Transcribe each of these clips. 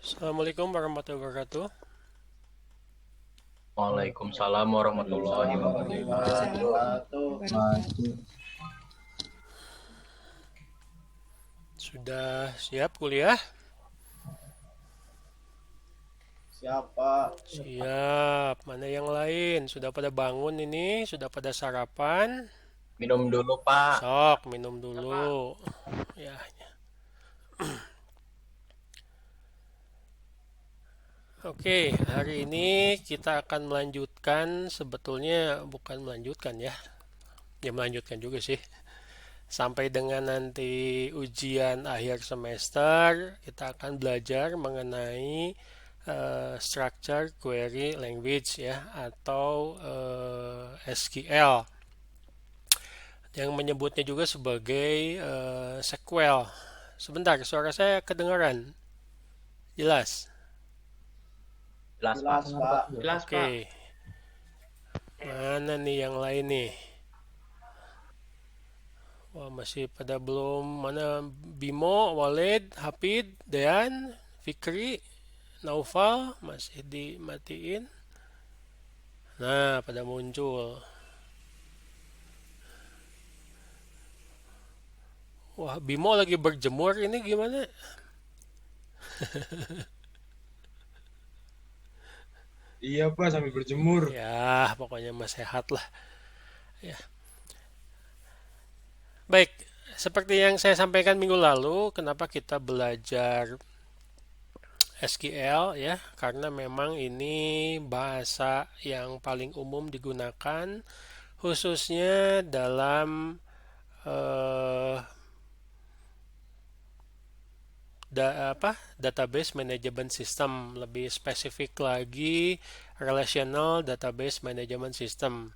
Assalamualaikum warahmatullahi wabarakatuh. Waalaikumsalam warahmatullahi wabarakatuh. Sudah siap kuliah? Siapa? Siap. Mana yang lain? Sudah pada bangun ini? Sudah pada sarapan? Minum dulu, Pak. Sok, minum dulu. Ya. Oke, hari ini kita akan melanjutkan, sebetulnya bukan melanjutkan ya. Ya melanjutkan juga sih. Sampai dengan nanti ujian akhir semester, kita akan belajar mengenai structure query language ya atau SQL yang menyebutnya juga sebagai SQL. Sebentar, suara saya kedengaran. Jelas. Jelas, Pak. Jelas, Pak. Oke. Mana nih yang lain nih? Wah, masih pada belum. Mana Bimo, Walid, Hafid, Dean, Fikri, Naufal masih dimatiin. Nah, pada muncul. Wah, Bimo lagi berjemur ini gimana? Iya Pak, sambil berjemur. Ya, pokoknya mas sehat lah. Ya. Baik, seperti yang saya sampaikan minggu lalu, kenapa kita belajar SQL ya? Karena memang ini bahasa yang paling umum digunakan khususnya dalam eh, database management system, lebih spesifik lagi relational database management system.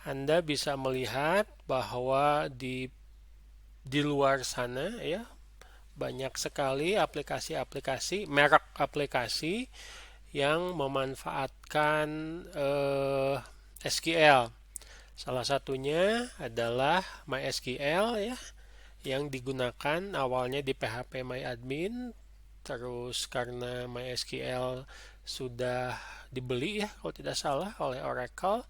Anda bisa melihat bahwa di luar sana ya banyak sekali aplikasi-aplikasi, merek aplikasi yang memanfaatkan SQL. Salah satunya adalah MySQL ya, yang digunakan awalnya di PHP MyAdmin, terus karena MySQL sudah dibeli ya kalau tidak salah oleh Oracle,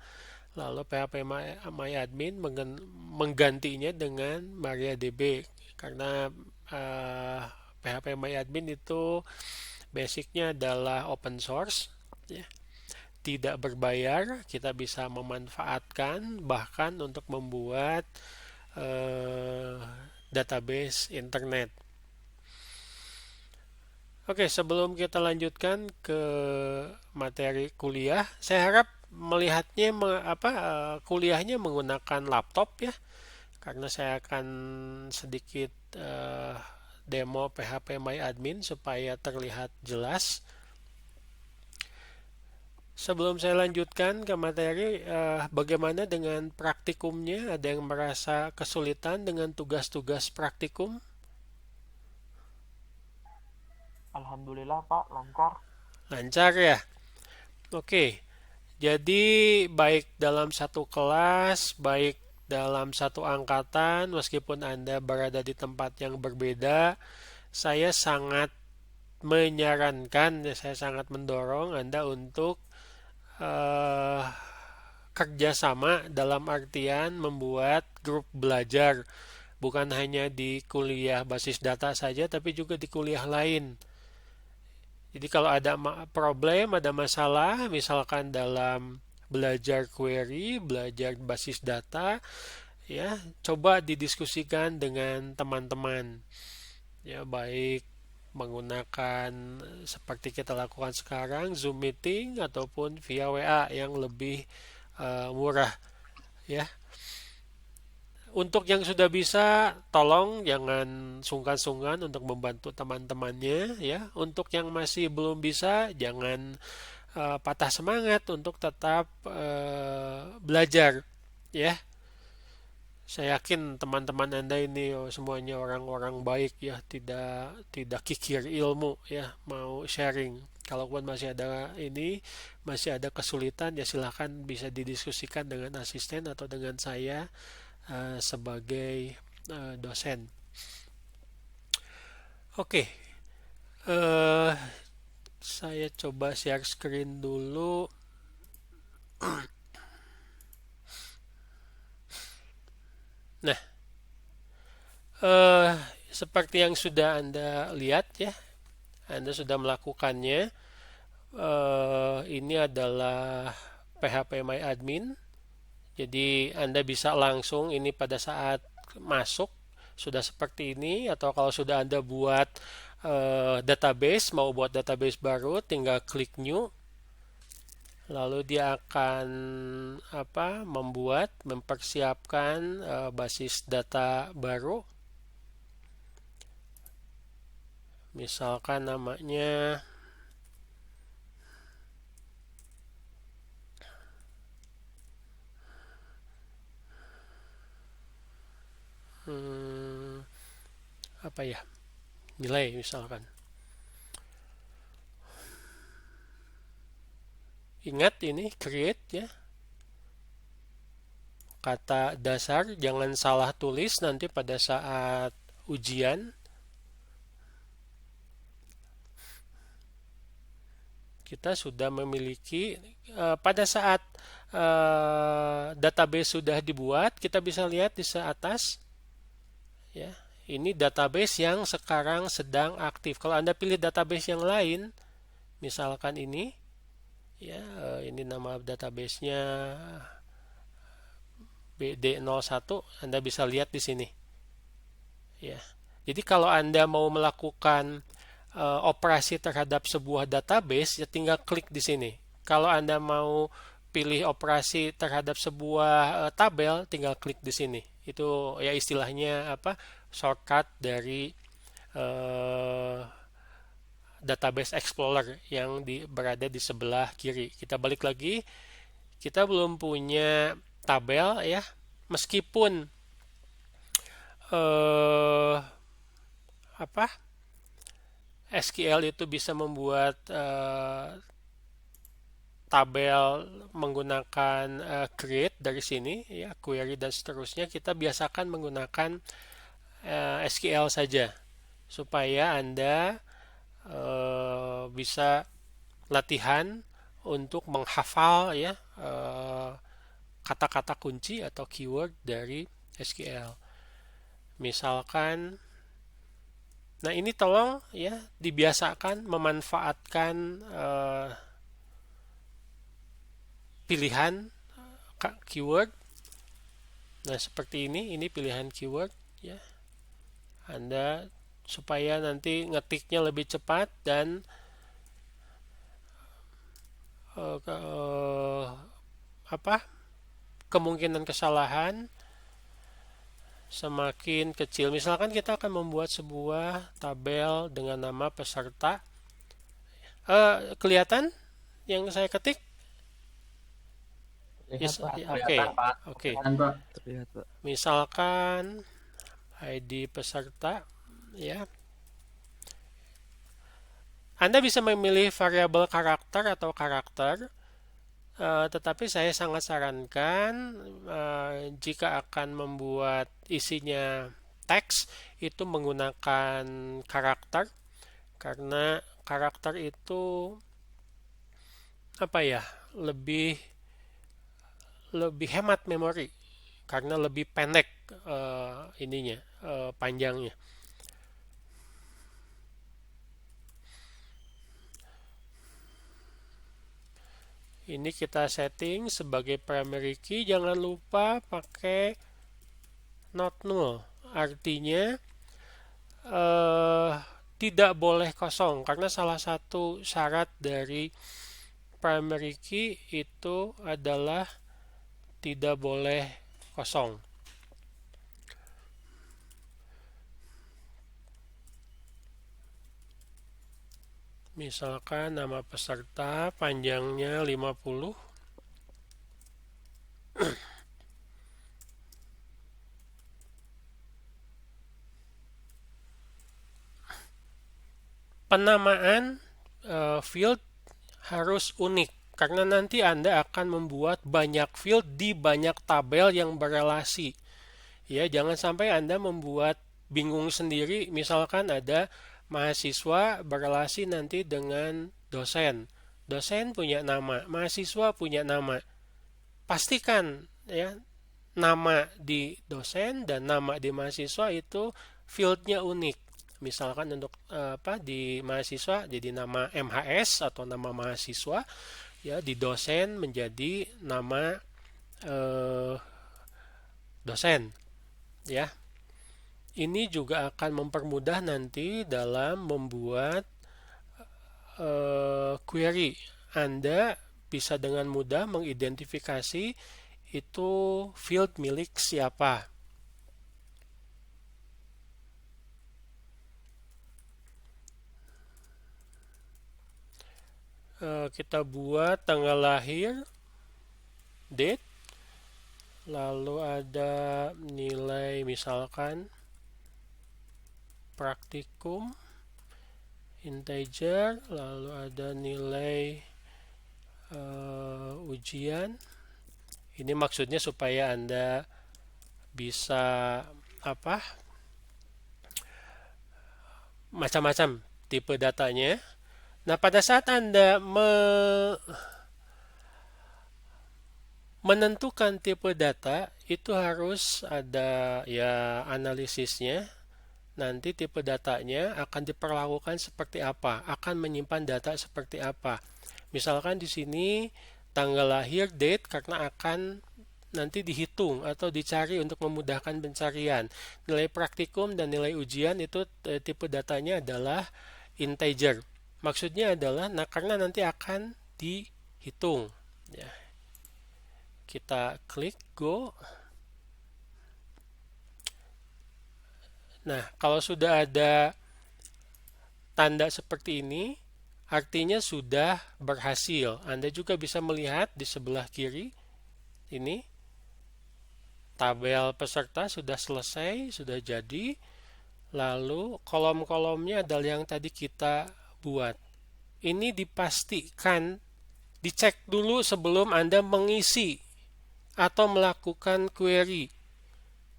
lalu PHP MyAdmin menggantinya dengan MariaDB karena PHP MyAdmin itu basicnya adalah open source ya, tidak berbayar, kita bisa memanfaatkan bahkan untuk membuat eh, database internet. Oke, sebelum kita lanjutkan ke materi kuliah, saya harap melihatnya kuliahnya menggunakan laptop ya, karena saya akan sedikit demo PHP MyAdmin supaya terlihat jelas. Sebelum saya lanjutkan ke materi, bagaimana dengan praktikumnya? Ada yang merasa kesulitan dengan tugas-tugas praktikum? Alhamdulillah Pak, lancar. Lancar ya? Oke, jadi baik dalam satu kelas, baik dalam satu angkatan, meskipun Anda berada di tempat yang berbeda, saya sangat menyarankan, saya sangat mendorong Anda untuk eh, kerjasama dalam artian membuat grup belajar, bukan hanya di kuliah basis data saja, tapi juga di kuliah lain. Jadi kalau ada problem, ada masalah, misalkan dalam belajar query, belajar basis data, ya coba didiskusikan dengan teman-teman. Ya baik menggunakan seperti kita lakukan sekarang Zoom meeting ataupun via WA yang lebih murah ya. Untuk yang sudah bisa, tolong jangan sungkan-sungkan untuk membantu teman-temannya ya. Untuk yang masih belum bisa, jangan patah semangat untuk tetap belajar ya. Saya yakin teman-teman Anda ini semuanya orang-orang baik ya, tidak tidak kikir ilmu ya, mau sharing. Kalaupun masih ada masih ada kesulitan ya silahkan bisa didiskusikan dengan asisten atau dengan saya sebagai dosen. Oke, eh, Saya coba share screen dulu. Nah, seperti yang sudah Anda lihat ya, Anda sudah melakukannya. Ini adalah PHP My Admin. Jadi Anda bisa langsung ini pada saat masuk sudah seperti ini, atau kalau sudah Anda buat database, mau buat database baru, tinggal klik new. Lalu dia akan mempersiapkan basis data baru. Misalkan namanya nilai misalkan. Ingat ini create ya. Kata dasar jangan salah tulis nanti pada saat ujian. Kita sudah memiliki pada saat database sudah dibuat, kita bisa lihat di atas ya. Ini database yang sekarang sedang aktif. Kalau Anda pilih database yang lain, misalkan ini ya, ini nama databasenya BD01, Anda bisa lihat di sini ya. Jadi kalau Anda mau melakukan operasi terhadap sebuah database, ya tinggal klik di sini. Kalau Anda mau pilih operasi terhadap sebuah tabel, tinggal klik di sini. Itu ya istilahnya shortcut dari database explorer yang berada di sebelah kiri. Kita balik lagi, kita belum punya tabel ya, meskipun SQL itu bisa membuat tabel menggunakan create dari sini ya, query dan seterusnya. Kita biasakan menggunakan SQL saja supaya Anda bisa latihan untuk menghafal ya kata-kata kunci atau keyword dari SQL. Misalkan, nah ini tolong ya dibiasakan memanfaatkan pilihan keyword. Nah seperti ini pilihan keyword ya. Anda supaya nanti ngetiknya lebih cepat dan kemungkinan kesalahan semakin kecil. Misalkan kita akan membuat sebuah tabel dengan nama peserta. Kelihatan yang saya ketik? Yes, oke. Misalkan ID peserta ya. Anda bisa memilih variabel karakter atau karakter, tetapi saya sangat sarankan jika akan membuat isinya teks itu menggunakan karakter, karena karakter itu lebih hemat memori karena lebih pendek panjangnya. Ini kita setting sebagai primary key, jangan lupa pakai not null, artinya tidak boleh kosong, karena salah satu syarat dari primary key itu adalah tidak boleh kosong. Misalkan nama peserta panjangnya 50. Penamaan field harus unik, karena nanti Anda akan membuat banyak field di banyak tabel yang berelasi. Ya, jangan sampai Anda membuat bingung sendiri. Misalkan ada mahasiswa berelasi nanti dengan dosen. Dosen punya nama, mahasiswa punya nama. Pastikan ya nama di dosen dan nama di mahasiswa itu fieldnya unik. Misalkan untuk di mahasiswa jadi nama MHS atau nama mahasiswa, ya di dosen menjadi nama dosen, ya. Ini juga akan mempermudah nanti dalam membuat query. Anda bisa dengan mudah mengidentifikasi itu field milik siapa. Kita buat tanggal lahir, date, lalu ada nilai misalkan praktikum, integer, lalu ada nilai ujian. Ini maksudnya supaya Anda bisa macam-macam tipe datanya. Nah, pada saat Anda menentukan tipe data, itu harus ada ya analisisnya. Nanti tipe datanya akan diperlakukan seperti apa, akan menyimpan data seperti apa. Misalkan di sini tanggal lahir, date, karena akan nanti dihitung atau dicari untuk memudahkan pencarian. Nilai praktikum dan nilai ujian itu tipe datanya adalah integer. Maksudnya adalah karena nanti akan dihitung. Ya. Kita klik go. Nah, kalau sudah ada tanda seperti ini, artinya sudah berhasil. Anda juga bisa melihat di sebelah kiri ini tabel peserta sudah selesai, sudah jadi. Lalu kolom-kolomnya adalah yang tadi kita buat. Ini dipastikan, dicek dulu sebelum Anda mengisi atau melakukan query.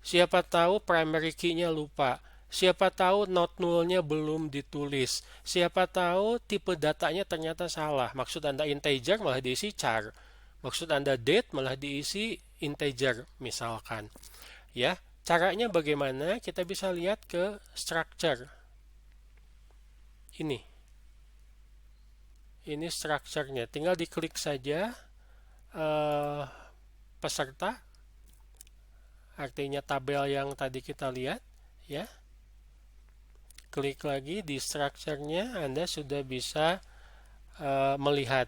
Siapa tahu primary key-nya lupa. Siapa tahu not null-nya belum ditulis. Siapa tahu tipe datanya ternyata salah. Maksud Anda integer malah diisi char. Maksud Anda date malah diisi integer misalkan. Ya, caranya bagaimana? Kita bisa lihat ke structure. Ini structure-nya. Tinggal diklik saja peserta. Artinya tabel yang tadi kita lihat, ya. Klik lagi di structure-nya, Anda sudah bisa melihat.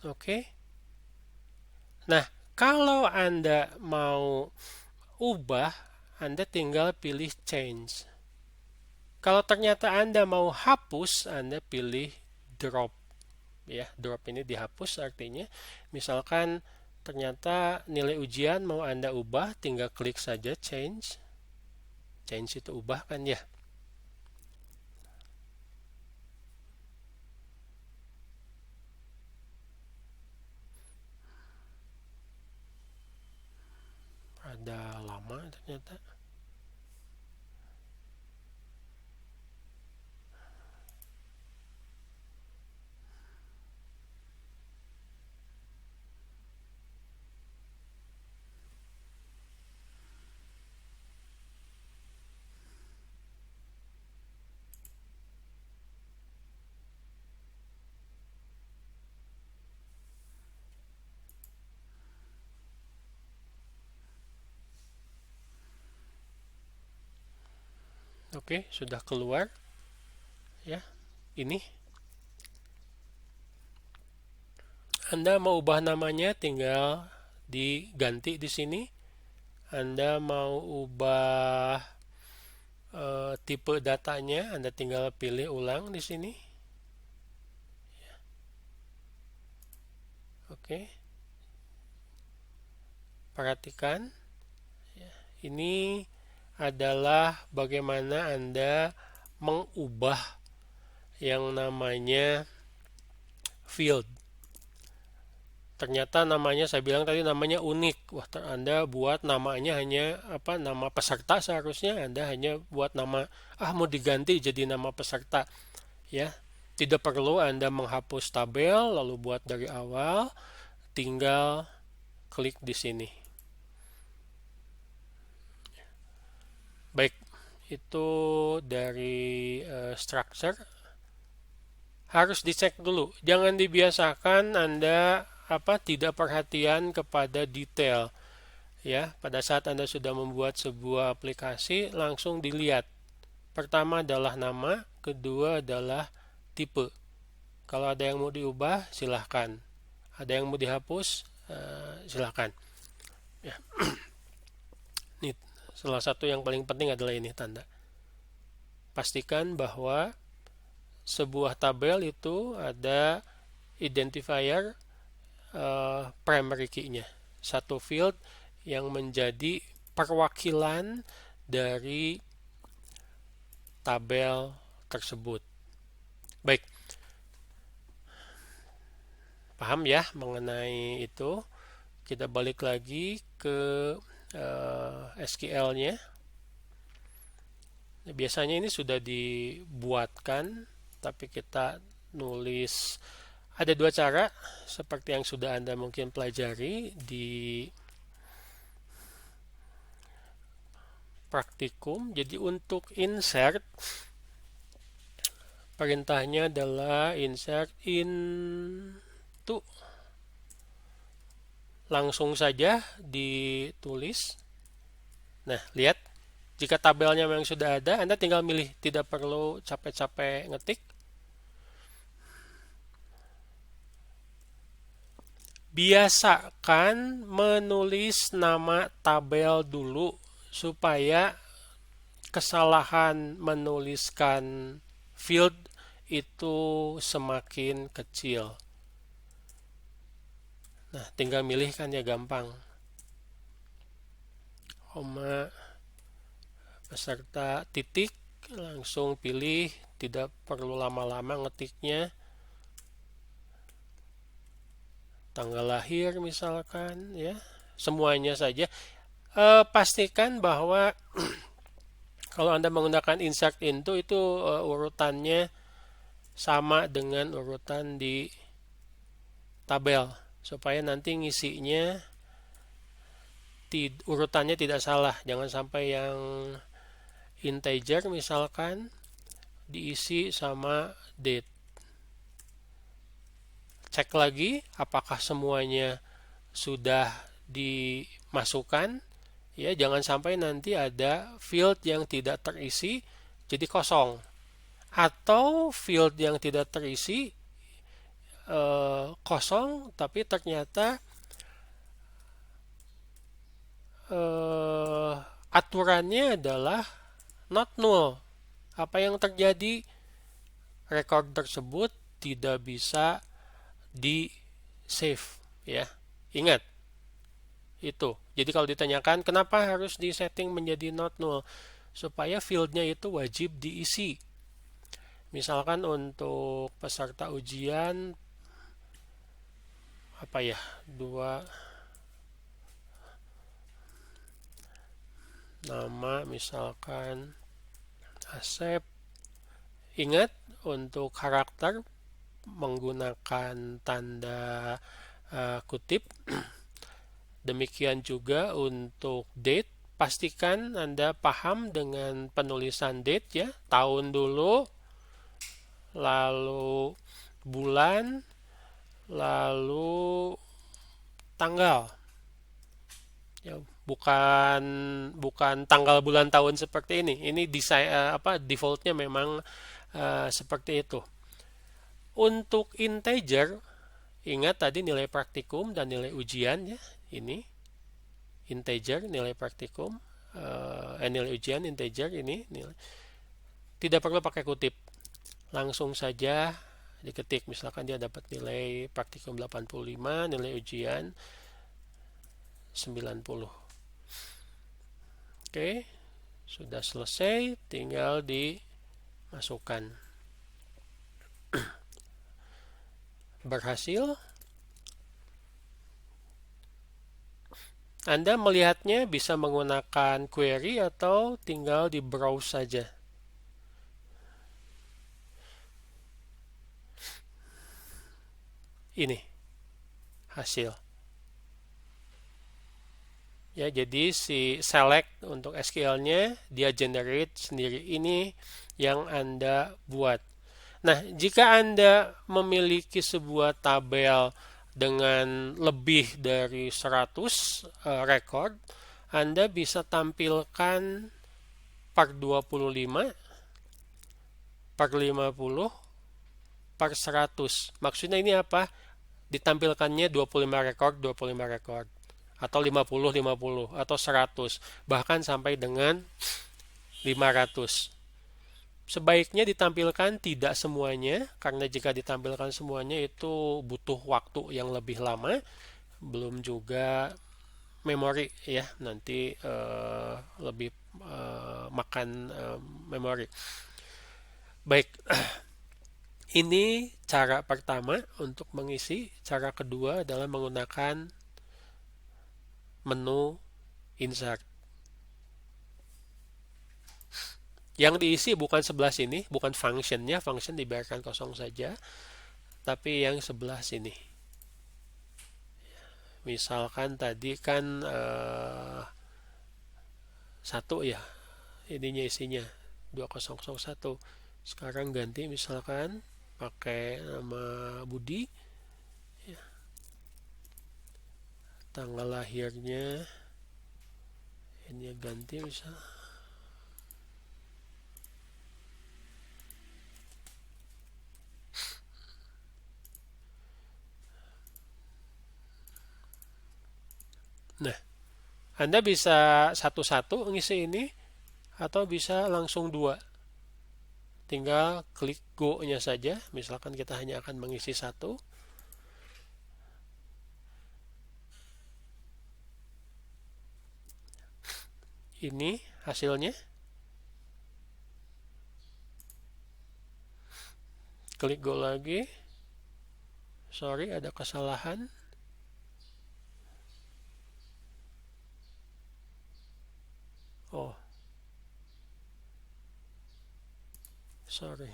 Oke. Nah, kalau Anda mau ubah, Anda tinggal pilih change. Kalau ternyata Anda mau hapus, Anda pilih drop. Ya, drop ini dihapus artinya. Misalkan ternyata nilai ujian mau Anda ubah, tinggal klik saja change. Change itu ubah kan ya. Ada lama ternyata. Oke, sudah keluar. Ya, ini. Anda mau ubah namanya, tinggal diganti di sini. Anda mau ubah tipe datanya, Anda tinggal pilih ulang di sini. Oke. Perhatikan. Ini adalah bagaimana Anda mengubah yang namanya field. Ternyata namanya, saya bilang tadi namanya unik. Wah, Anda buat namanya hanya nama peserta, seharusnya Anda hanya buat nama mau diganti jadi nama peserta. Ya. Tidak perlu Anda menghapus tabel lalu buat dari awal, tinggal klik di sini. Baik, itu dari structure. Harus dicek dulu. Jangan dibiasakan Anda tidak perhatian kepada detail. Ya, pada saat Anda sudah membuat sebuah aplikasi, langsung dilihat. Pertama adalah nama, kedua adalah tipe. Kalau ada yang mau diubah, silahkan. Ada yang mau dihapus, silahkan. Ya. Ini salah satu yang paling penting adalah ini tanda. Pastikan bahwa sebuah tabel itu ada identifier primary key-nya. Satu field yang menjadi perwakilan dari tabel tersebut. Baik. Paham ya mengenai itu? Kita balik lagi ke SQL-nya. Biasanya ini sudah dibuatkan, tapi kita nulis. Ada dua cara, seperti yang sudah Anda mungkin pelajari di praktikum. Jadi untuk insert, perintahnya adalah insert into. Langsung saja ditulis. Nah, lihat. Jika tabelnya memang sudah ada, Anda tinggal milih. Tidak perlu capek-capek ngetik. Biasakan menulis nama tabel dulu supaya kesalahan menuliskan field itu semakin kecil. Nah, tinggal milih kan ya gampang. Koma beserta titik, langsung pilih, tidak perlu lama-lama ngetiknya. Tanggal lahir misalkan ya, semuanya saja. Pastikan bahwa kalau Anda menggunakan insert into itu urutannya sama dengan urutan di tabel supaya nanti ngisinya urutannya tidak salah. Jangan sampai yang integer misalkan diisi sama date. Cek lagi apakah semuanya sudah dimasukkan. Ya, jangan sampai nanti ada field yang tidak terisi jadi kosong. Atau field yang tidak terisi kosong tapi ternyata aturannya adalah not null. Apa yang terjadi? Record tersebut tidak bisa di save ya. Ingat itu. Jadi kalau ditanyakan kenapa harus di setting menjadi not null, supaya fieldnya itu wajib diisi. Misalkan untuk peserta ujian dua nama misalkan Asep. Ingat untuk karakter menggunakan tanda kutip. Demikian juga untuk date, pastikan Anda paham dengan penulisan date ya, tahun dulu, lalu bulan, lalu tanggal. Ya, bukan tanggal bulan tahun seperti ini. Ini defaultnya memang seperti itu. Untuk integer, ingat tadi nilai praktikum dan nilai ujian ya. Ini integer nilai praktikum, nilai ujian integer ini nilai. Tidak perlu pakai kutip, langsung saja diketik. Misalkan dia dapat nilai praktikum 85, nilai ujian 90. Oke, sudah selesai, tinggal dimasukkan. Berhasil. Anda melihatnya bisa menggunakan query atau tinggal di browse saja. ini hasil. Ya, jadi si select untuk SQL-nya dia generate sendiri, ini yang Anda buat. Nah, jika Anda memiliki sebuah tabel dengan lebih dari 100 record, Anda bisa tampilkan per 25, per 50, per 100. Maksudnya ini apa? Ditampilkannya 25 record, 25 record. Atau 50, 50, atau 100. Bahkan sampai dengan 500. Sebaiknya ditampilkan tidak semuanya, karena jika ditampilkan semuanya itu butuh waktu yang lebih lama, belum juga memori ya, nanti lebih makan memori. Baik, ini cara pertama untuk mengisi. Cara kedua adalah menggunakan menu insert. Yang diisi bukan sebelah sini, bukan functionnya, function dibiarkan kosong saja, tapi yang sebelah sini. Misalkan tadi kan 1 ya, ininya isinya 2001. Sekarang ganti misalkan pakai nama Budi, ya. Tanggal lahirnya ini ganti misal. Nah, Anda bisa satu-satu ngisi ini atau bisa langsung 2. Tinggal klik go-nya saja. Misalkan kita hanya akan mengisi 1. Ini hasilnya. Klik go lagi. Sorry, ada kesalahan. Oh, sorry.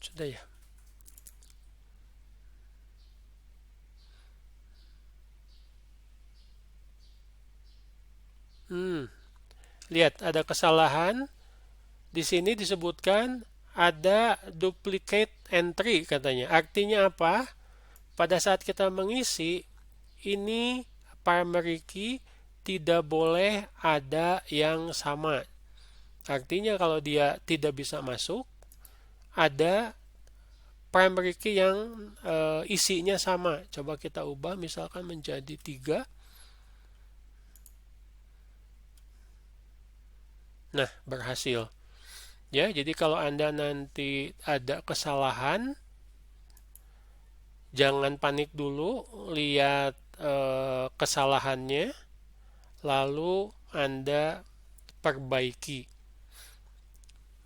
Sudah ya. Lihat ada kesalahan. Di sini disebutkan ada duplicate entry katanya. Artinya apa? Pada saat kita mengisi ini primary key tidak boleh ada yang sama. Artinya kalau dia tidak bisa masuk, ada primary key yang isinya sama. Coba kita ubah misalkan menjadi 3. Nah, berhasil. Ya, jadi kalau Anda nanti ada kesalahan, jangan panik dulu, lihat kesalahannya, lalu Anda perbaiki.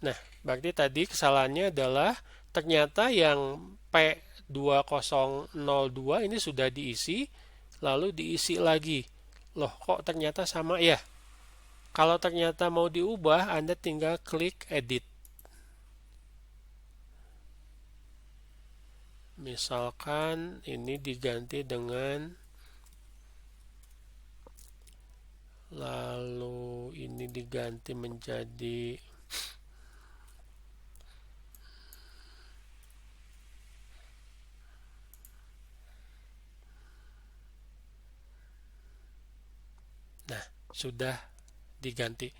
Nah, berarti tadi kesalahannya adalah ternyata yang P2002 ini sudah diisi, lalu diisi lagi. Loh, kok ternyata sama ya? Kalau ternyata mau diubah, Anda tinggal klik edit. Misalkan ini diganti dengan, lalu ini diganti menjadi sudah diganti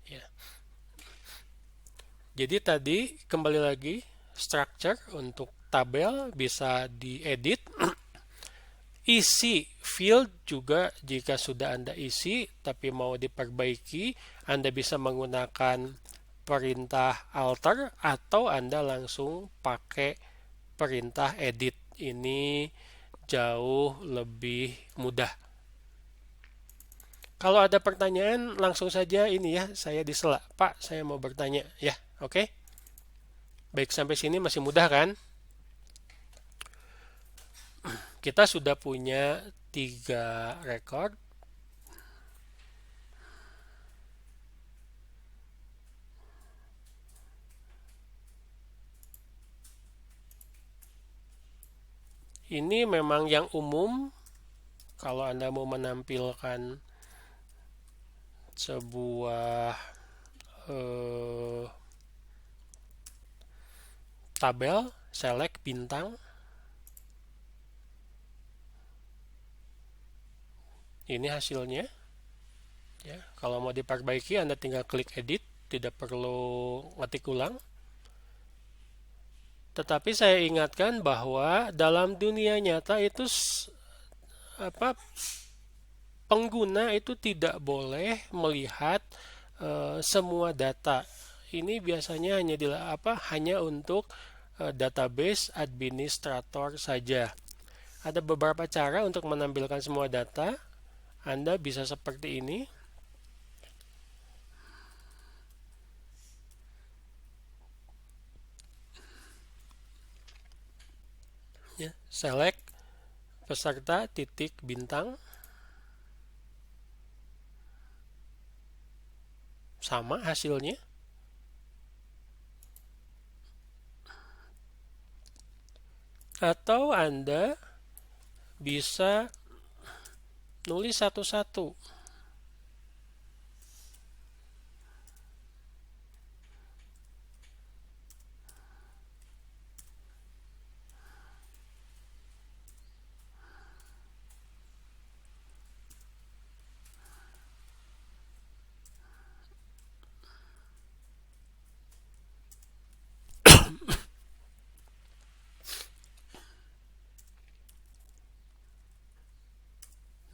ya. Jadi tadi kembali lagi, structure untuk tabel bisa diedit. Isi field juga jika sudah Anda isi tapi mau diperbaiki, Anda bisa menggunakan perintah alter atau Anda langsung pakai perintah edit. Ini jauh lebih mudah. Kalau ada pertanyaan langsung saja ini ya, saya disela. Pak, saya mau bertanya ya, oke? Baik, sampai sini masih mudah kan? kita sudah punya 3 record. Ini memang yang umum kalau Anda mau menampilkan sebuah tabel, select bintang. Ini hasilnya. Ya, kalau mau diperbaiki Anda tinggal klik edit, tidak perlu ngetik ulang. Tetapi saya ingatkan bahwa dalam dunia nyata itu pengguna itu tidak boleh melihat semua data. Ini biasanya hanya untuk database administrator saja. Ada beberapa cara untuk menampilkan semua data. Anda bisa seperti ini. Ya, select peserta titik bintang. Sama hasilnya. Atau Anda bisa nulis satu-satu.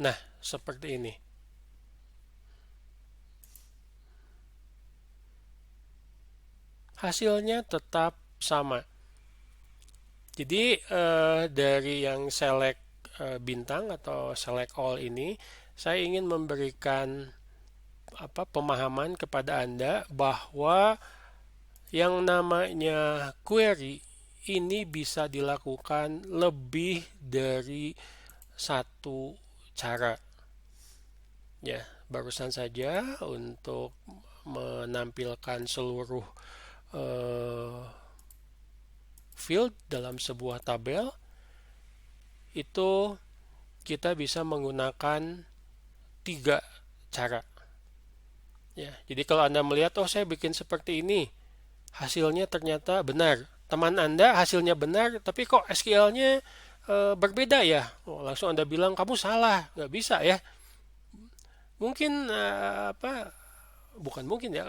Nah, seperti ini. Hasilnya tetap sama. Jadi dari yang select bintang atau select all ini, saya ingin memberikan pemahaman kepada Anda bahwa yang namanya query ini bisa dilakukan lebih dari satu cara. Ya, barusan saja untuk menampilkan seluruh field dalam sebuah tabel itu kita bisa menggunakan 3 cara. Ya, jadi kalau Anda melihat, saya bikin seperti ini, hasilnya ternyata benar. Teman Anda hasilnya benar, tapi kok SQL-nya berbeda ya? Langsung Anda bilang kamu salah, nggak bisa ya. Mungkin bukan mungkin ya,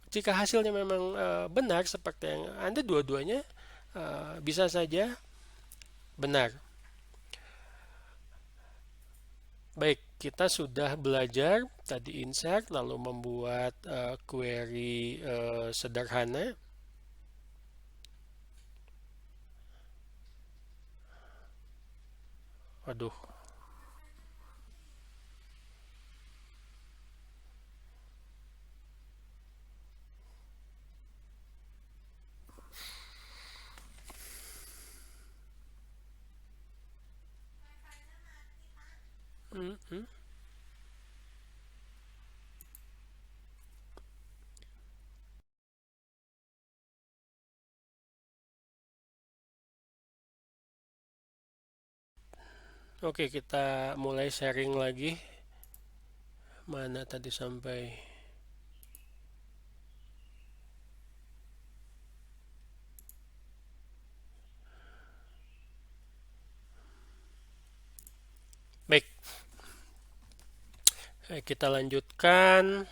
jika hasilnya memang benar seperti yang Anda dua-duanya bisa saja benar. Baik, kita sudah belajar tadi insert lalu membuat query sederhana. Waduh. Oke, kita mulai sharing lagi. Mana tadi sampai? Baik. Kita lanjutkan.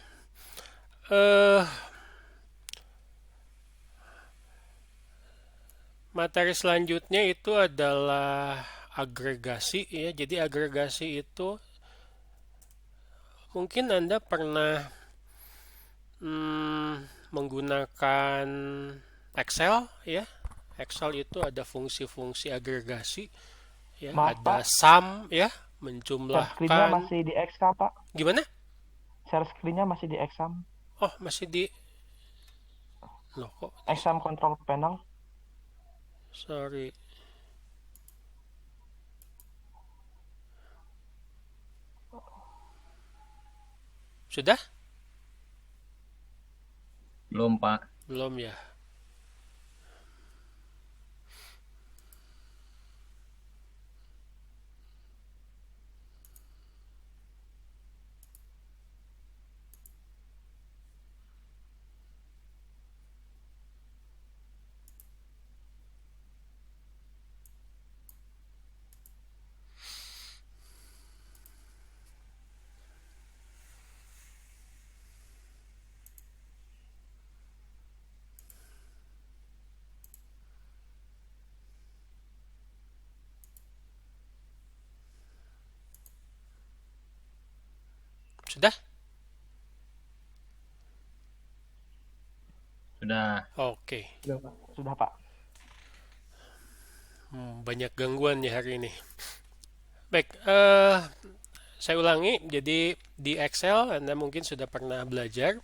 Materi selanjutnya itu adalah agregasi ya. Jadi agregasi itu mungkin Anda pernah menggunakan Excel ya. Excel itu ada fungsi-fungsi agregasi ya, Maaf, ada Pak. sum ya, Share screen-nya menjumlahkan. masih di Excel, Pak. Gimana? Share screen-nya masih di Excel. Oh, masih di Loh kok? Excel control panel. Sorry. Sudah? Belum, Pak. Belum ya. Sudah? Sudah. Oke. Sudah, Pak. Banyak gangguan ya hari ini. Baik, saya ulangi. Jadi di Excel Anda mungkin sudah pernah belajar.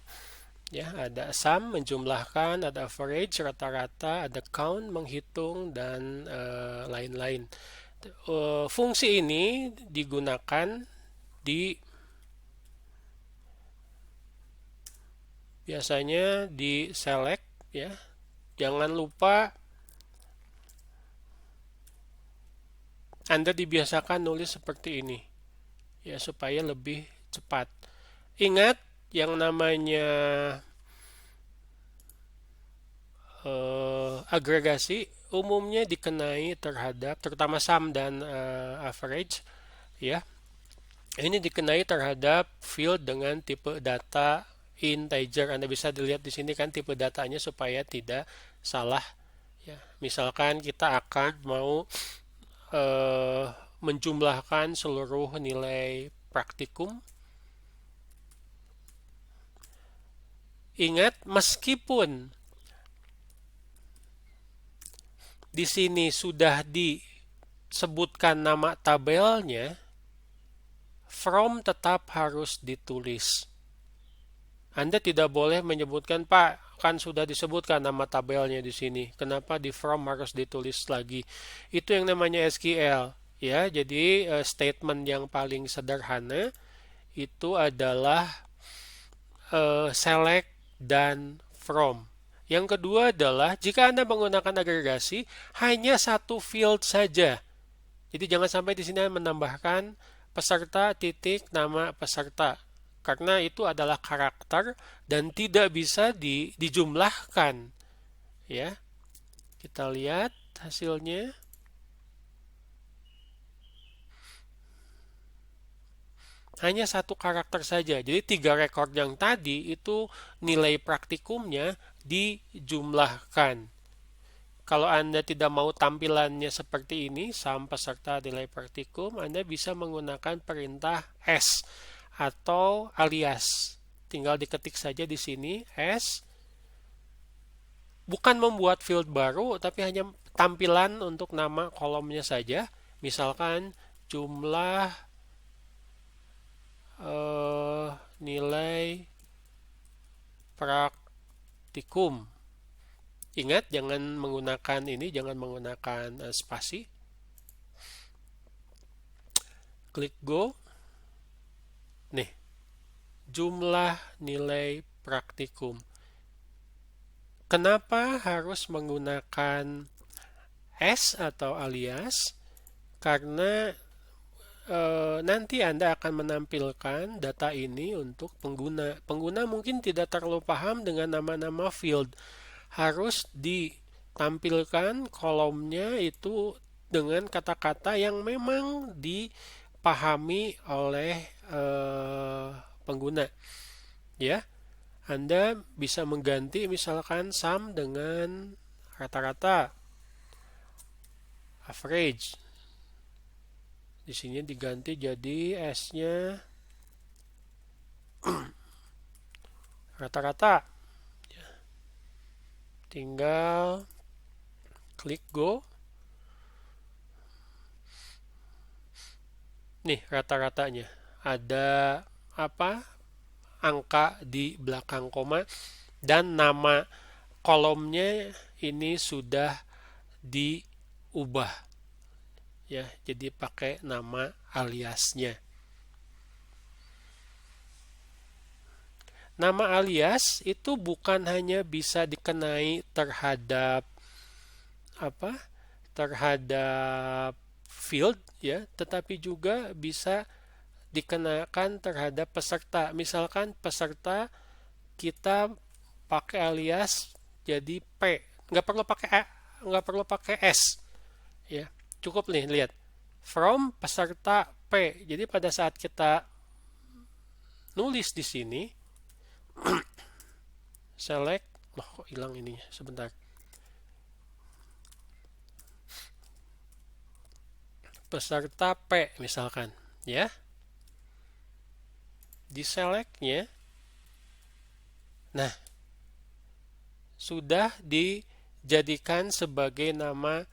Ya, ada sum, menjumlahkan, ada average, rata-rata, ada count, menghitung, dan lain-lain. Fungsi ini digunakan di biasanya di select ya. Jangan lupa Anda dibiasakan nulis seperti ini ya supaya lebih cepat. Ingat yang namanya agregasi umumnya dikenai terhadap terutama sum dan average ya. Ini dikenai terhadap field dengan tipe data integer. Anda bisa dilihat di sini kan tipe datanya supaya tidak salah ya. Misalkan kita akan mau menjumlahkan seluruh nilai praktikum. Ingat, meskipun di sini sudah disebutkan nama tabelnya, from tetap harus ditulis. Anda tidak boleh menyebutkan, Pak, kan sudah disebutkan nama tabelnya di sini. Kenapa di from harus ditulis lagi? Itu yang namanya SQL. Ya, jadi statement yang paling sederhana itu adalah select dan from. Yang kedua adalah jika Anda menggunakan agregasi hanya satu field saja. Jadi jangan sampai di sini menambahkan peserta titik nama peserta. Karena itu adalah karakter dan tidak bisa dijumlahkan. Ya. Kita lihat hasilnya. Hanya satu karakter saja. Jadi 3 rekor yang tadi itu nilai praktikumnya dijumlahkan. Kalau Anda tidak mau tampilannya seperti ini, sum peserta nilai praktikum, Anda bisa menggunakan perintah S atau alias. Tinggal diketik saja di sini S. Bukan membuat field baru, tapi hanya tampilan untuk nama kolomnya saja. Misalkan jumlah nilai praktikum. Ingat, jangan menggunakan ini, jangan menggunakan spasi. Klik go. Nih, jumlah nilai praktikum. Kenapa harus menggunakan S atau alias? Karena nanti Anda akan menampilkan data ini untuk pengguna. Pengguna mungkin tidak terlalu paham dengan nama-nama field. Harus ditampilkan kolomnya itu dengan kata-kata yang memang dipahami oleh pengguna. Ya, Anda bisa mengganti misalkan sum dengan rata-rata, average. Di sini diganti jadi S-nya rata-rata. Tinggal klik go. Nih rata-ratanya. Ada apa? Angka di belakang koma dan nama kolomnya ini sudah diubah. Ya, jadi pakai nama aliasnya. Nama alias itu bukan hanya bisa dikenai terhadap apa? Terhadap field ya, tetapi juga bisa dikenakan terhadap peserta. Misalkan peserta kita pakai alias jadi P, nggak perlu pakai A, nggak perlu pakai S ya, cukup nih lihat from peserta P. Jadi pada saat kita nulis di sini select, kok hilang ininya sebentar, peserta P misalkan ya, di selectnya, nah sudah dijadikan sebagai nama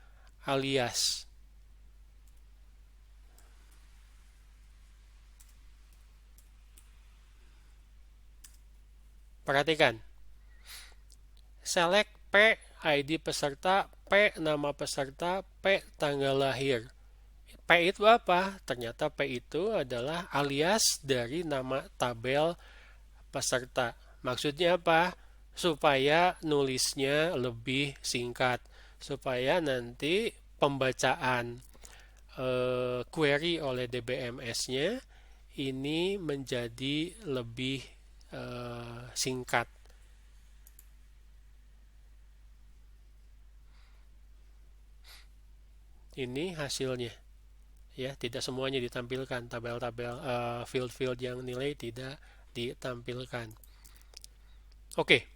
alias. Perhatikan. Select P ID peserta, P nama peserta, P tanggal lahir. P itu apa? Ternyata P itu adalah alias dari nama tabel peserta. Maksudnya apa? Supaya nulisnya lebih singkat, supaya nanti pembacaan query oleh DBMS-nya ini menjadi lebih singkat. Ini hasilnya ya, tidak semuanya ditampilkan, tabel-tabel field-field yang nilai tidak ditampilkan. Oke.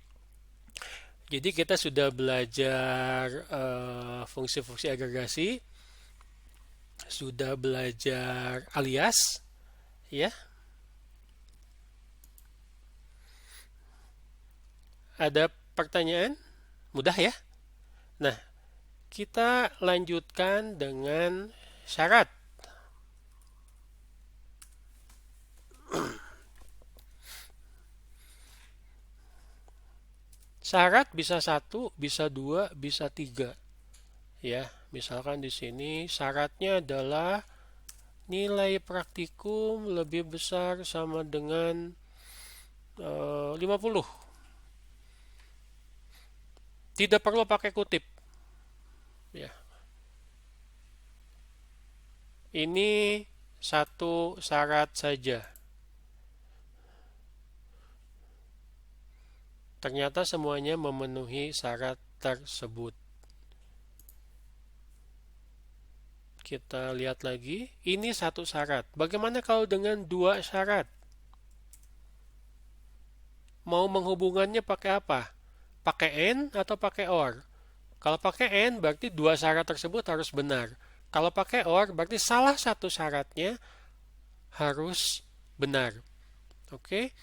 Jadi kita sudah belajar fungsi-fungsi agregasi, sudah belajar alias, ya. Ada pertanyaan? Mudah ya? Nah, kita lanjutkan dengan syarat. Syarat bisa 1, bisa 2, bisa 3. Ya, misalkan di sini syaratnya adalah nilai praktikum lebih besar sama dengan 50. Tidak perlu pakai kutip. Ya. Ini satu syarat saja. Ternyata semuanya memenuhi syarat tersebut. Kita lihat lagi, ini satu syarat. Bagaimana kalau dengan 2 syarat? Mau menghubungannya pakai apa? Pakai and atau pakai or? Kalau pakai and berarti 2 syarat tersebut harus benar. Kalau pakai or berarti salah satu syaratnya harus benar. Oke?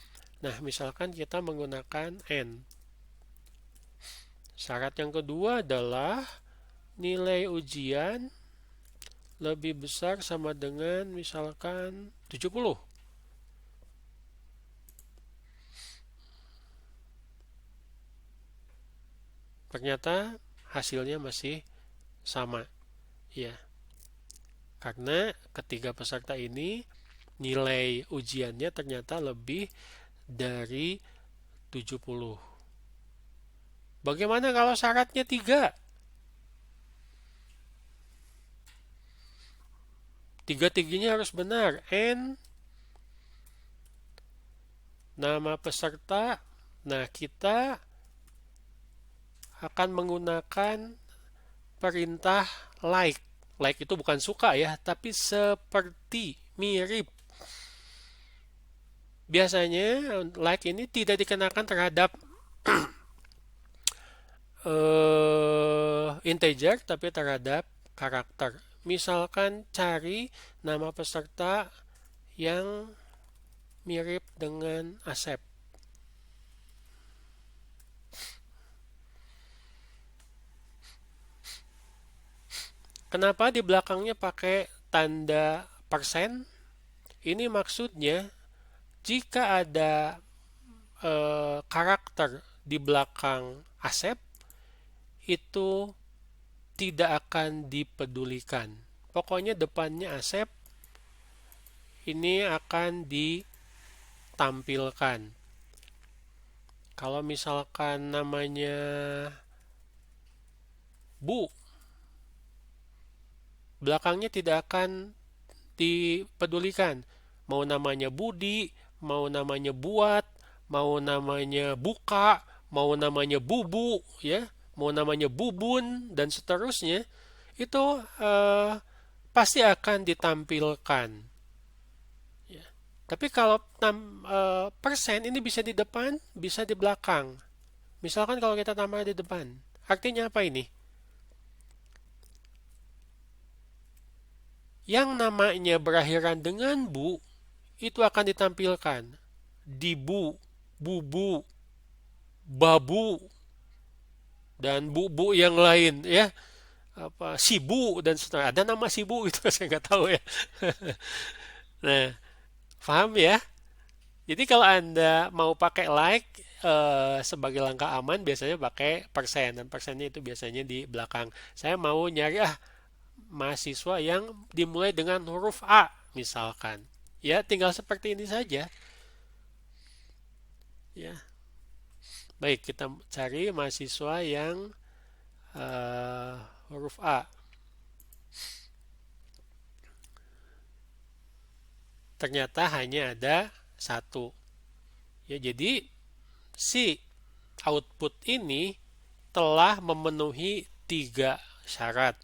Nah, misalkan kita menggunakan and. Syarat yang kedua adalah nilai ujian lebih besar sama dengan misalkan 70. Ternyata hasilnya masih sama. Ya. Karena ketiga peserta ini nilai ujiannya ternyata lebih dari 70. Bagaimana kalau syaratnya 3? Tiga-tiganya harus benar. And nama peserta. Nah, kita akan menggunakan perintah like. Like itu bukan suka ya, tapi seperti, mirip. Biasanya like ini tidak dikenakan terhadap integer, tapi terhadap karakter. Misalkan cari nama peserta yang mirip dengan Asep. Kenapa di belakangnya pakai tanda persen? Ini maksudnya jika ada karakter di belakang Asep, itu tidak akan dipedulikan. Pokoknya depannya Asep, ini akan ditampilkan. Kalau misalkan namanya Bu, belakangnya tidak akan dipedulikan. Mau namanya Budi, mau namanya Buat, mau namanya Buka, mau namanya Bubu, ya, mau namanya Bubun dan seterusnya, itu pasti akan ditampilkan. Ya. Tapi kalau persen ini bisa di depan, bisa di belakang. Misalkan kalau kita tambah di depan, artinya apa ini? Yang namanya berakhiran dengan bu itu akan ditampilkan dibu, bubu, babu, dan bu-bu yang lain ya, apa sibu dan seterusnya. Ada nama sibu itu saya nggak tahu ya. Nah, paham ya? Jadi kalau Anda mau pakai like sebagai langkah aman biasanya pakai persen dan persennya itu biasanya di belakang. Saya mau nyari mahasiswa yang dimulai dengan huruf A misalkan. Ya, tinggal seperti ini saja. Ya. Baik, kita cari mahasiswa yang huruf A. Ternyata hanya ada satu. Ya, jadi si output ini telah memenuhi 3 syarat.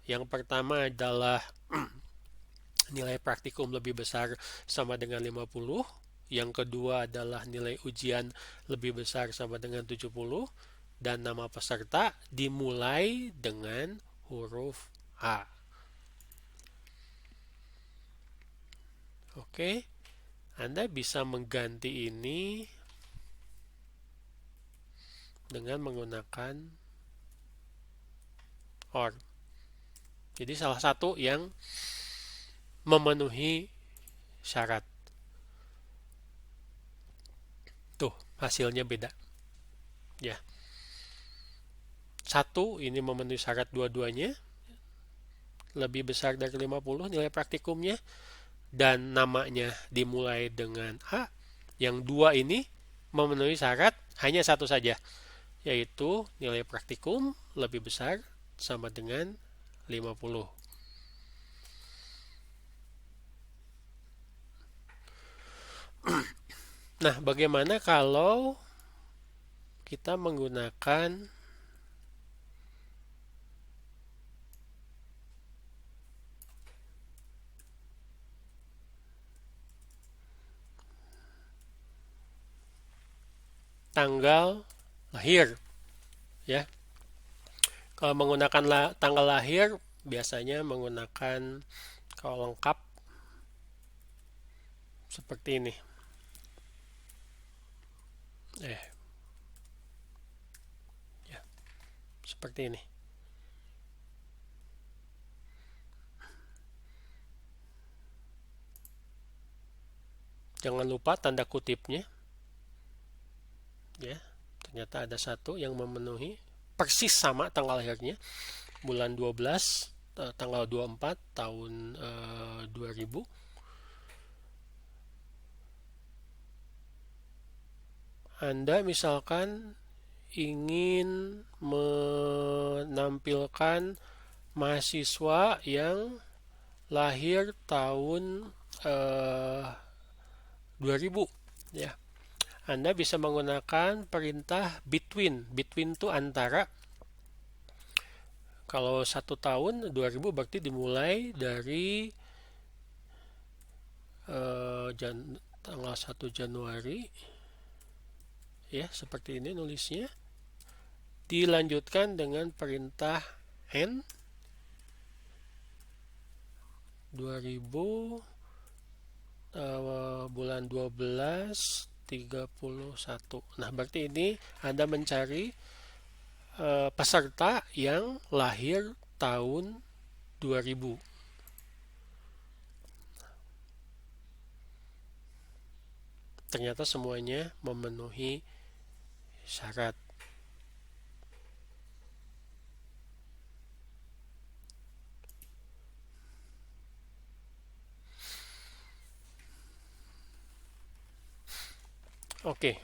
Yang pertama adalah nilai praktikum lebih besar sama dengan 50. Yang kedua adalah nilai ujian lebih besar sama dengan 70. Dan nama peserta dimulai dengan huruf A. Oke, Anda bisa mengganti ini dengan menggunakan OR. Jadi salah satu yang memenuhi syarat. Tuh, hasilnya beda. Ya. Satu ini memenuhi syarat dua-duanya. Lebih besar dari 50 nilai praktikumnya. Dan namanya dimulai dengan A. Yang dua ini memenuhi syarat hanya satu saja. Yaitu nilai praktikum lebih besar sama dengan 50. Nah, bagaimana kalau kita menggunakan tanggal lahir, ya? Kalau menggunakan tanggal lahir, biasanya menggunakan kalau lengkap seperti ini. Ya, seperti ini. Jangan lupa tanda kutipnya. Ya, ternyata ada satu yang memenuhi persis sama tanggal lahirnya. Bulan 12, tanggal 24 tahun 2000. Anda misalkan ingin menampilkan mahasiswa yang lahir tahun 2000 ya. Anda bisa menggunakan perintah between. Between itu antara. Kalau 1 tahun 2000 berarti dimulai dari tanggal 1 Januari. Ya, seperti ini nulisnya. Dilanjutkan dengan perintah N 2000 bulan 12 31. Nah, berarti ini Anda mencari peserta yang lahir tahun 2000. Ternyata semuanya memenuhi syarat. Oke.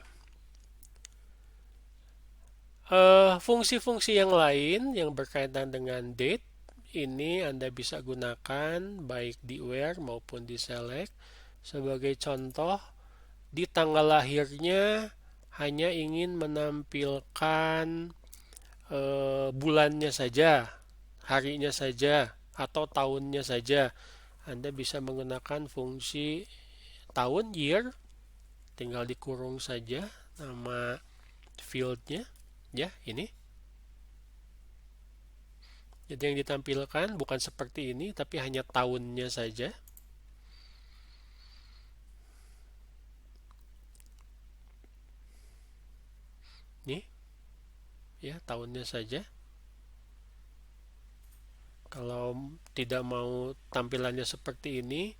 Fungsi-fungsi yang lain yang berkaitan dengan date ini Anda bisa gunakan baik di where maupun di select. Sebagai contoh, di tanggal lahirnya hanya ingin menampilkan bulannya saja, harinya saja, atau tahunnya saja. Anda bisa menggunakan fungsi tahun year, tinggal dikurung saja nama fieldnya, ya ini. Jadi yang ditampilkan bukan seperti ini, tapi hanya tahunnya saja. Nih, ya tahunnya saja. Kalau tidak mau tampilannya seperti ini,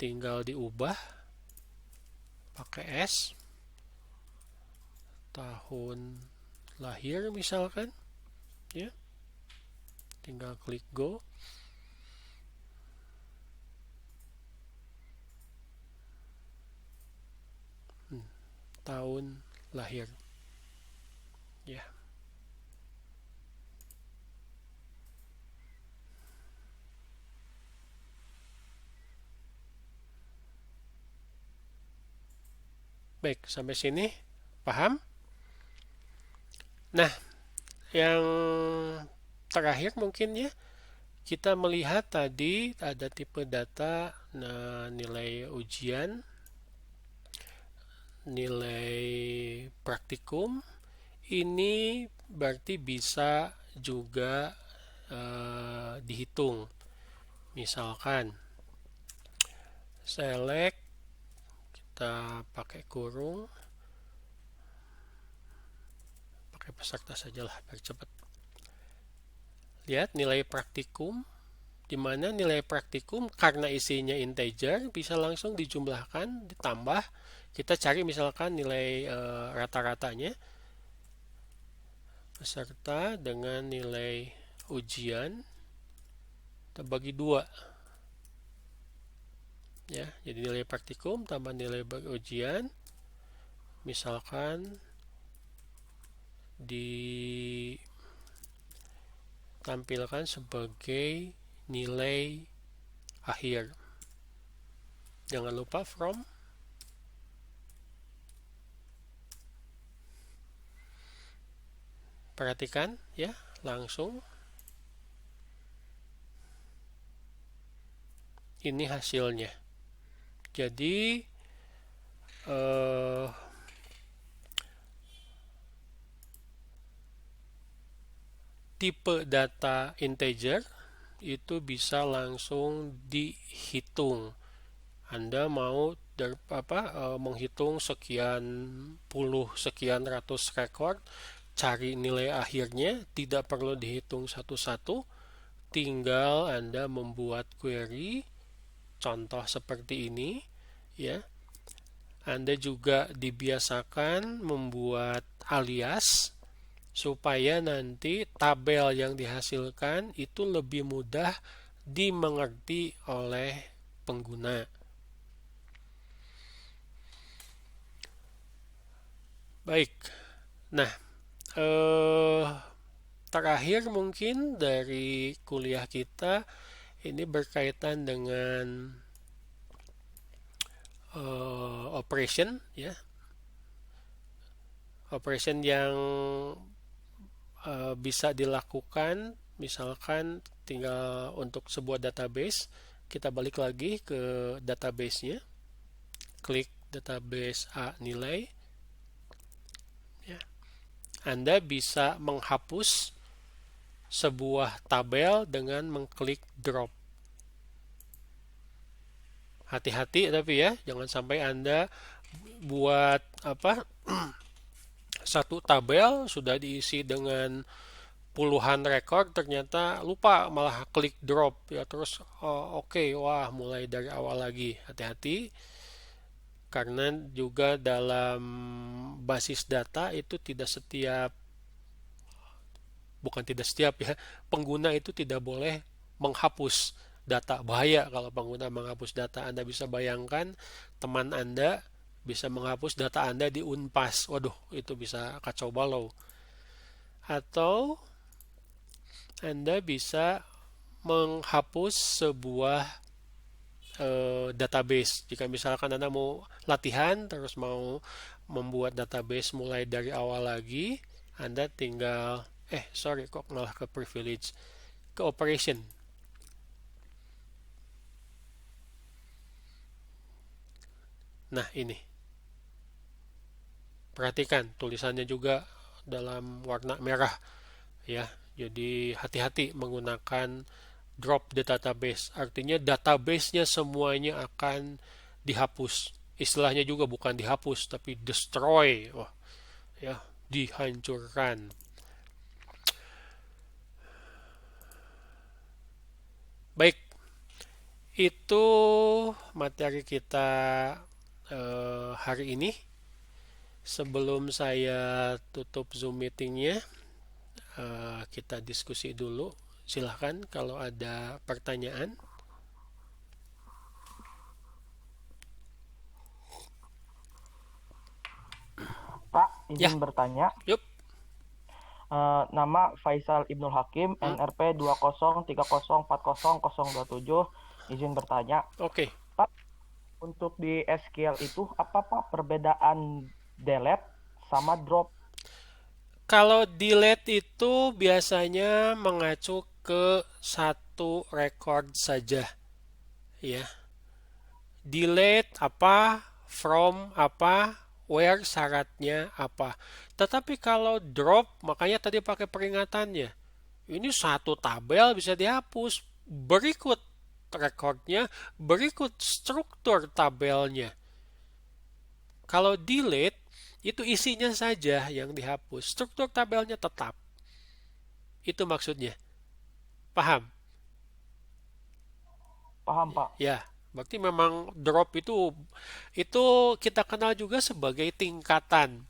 tinggal diubah pakai S, tahun lahir misalkan, ya. Tinggal klik go. Tahun lahir. Ya. Baik, sampai sini paham? Nah, yang terakhir mungkin ya, kita melihat tadi ada tipe data, nilai ujian, nilai praktikum. Ini berarti bisa juga dihitung. Misalkan select, kita pakai kurung, pakai peserta sajalah biar cepat. Lihat nilai praktikum, di mana nilai praktikum karena isinya integer bisa langsung dijumlahkan, ditambah. Kita cari misalkan nilai rata-ratanya peserta dengan nilai ujian, kita bagi 2. Ya, jadi nilai praktikum tambah nilai ujian, misalkan ditampilkan sebagai nilai akhir. Jangan lupa from. Perhatikan ya, langsung ini hasilnya. Jadi tipe data integer itu bisa langsung dihitung. Anda mau menghitung sekian puluh, sekian ratus rekor, cari nilai akhirnya, tidak perlu dihitung satu-satu, tinggal Anda membuat query, contoh seperti ini, ya. Anda juga dibiasakan membuat alias, supaya nanti tabel yang dihasilkan itu lebih mudah dimengerti oleh pengguna. Baik, nah terakhir mungkin dari kuliah kita ini berkaitan dengan operation, ya, operation yang bisa dilakukan, misalkan tinggal untuk sebuah database, kita balik lagi ke database-nya, klik database A nilai. Anda bisa menghapus sebuah tabel dengan mengklik drop. Hati-hati tapi ya, jangan sampai Anda buat satu tabel sudah diisi dengan puluhan rekor, ternyata lupa malah klik drop ya, terus oke, wah mulai dari awal lagi. Hati-hati, karena juga dalam basis data itu bukan tidak setiap ya, pengguna itu tidak boleh menghapus data. Bahaya kalau pengguna menghapus data. Anda bisa bayangkan teman Anda bisa menghapus data Anda di Unpas. Waduh, itu bisa kacau balau. atau Anda bisa menghapus sebuah database. Jika misalkan Anda mau latihan terus mau membuat database mulai dari awal lagi, Anda tinggal kok malah ke privilege, ke operation. Nah, ini. Perhatikan tulisannya juga dalam warna merah ya. Jadi hati-hati menggunakan drop the database. Artinya database-nya semuanya akan dihapus. Istilahnya juga bukan dihapus tapi destroy. Oh, ya, dihancurkan. Baik. Itu materi kita hari ini. Sebelum saya tutup Zoom meetingnya, kita diskusi dulu. Silahkan kalau ada pertanyaan. Pak, izin bertanya. Yup. Nama Faisal Ibnul Hakim, NRP 2030404027. Izin bertanya. Oke. Pak, untuk di SQL itu apa Pak perbedaan delete sama drop? Kalau delete itu biasanya mengacu ke satu record saja. Ya. Delete apa, from apa, where syaratnya apa. Tetapi kalau drop, makanya tadi pakai peringatannya. Ini satu tabel bisa dihapus. Berikut recordnya, berikut struktur tabelnya. Kalau delete, itu isinya saja yang dihapus. Struktur tabelnya tetap. Itu maksudnya. Paham? Paham, Pak. Ya, berarti memang drop itu kita kenal juga sebagai tingkatan.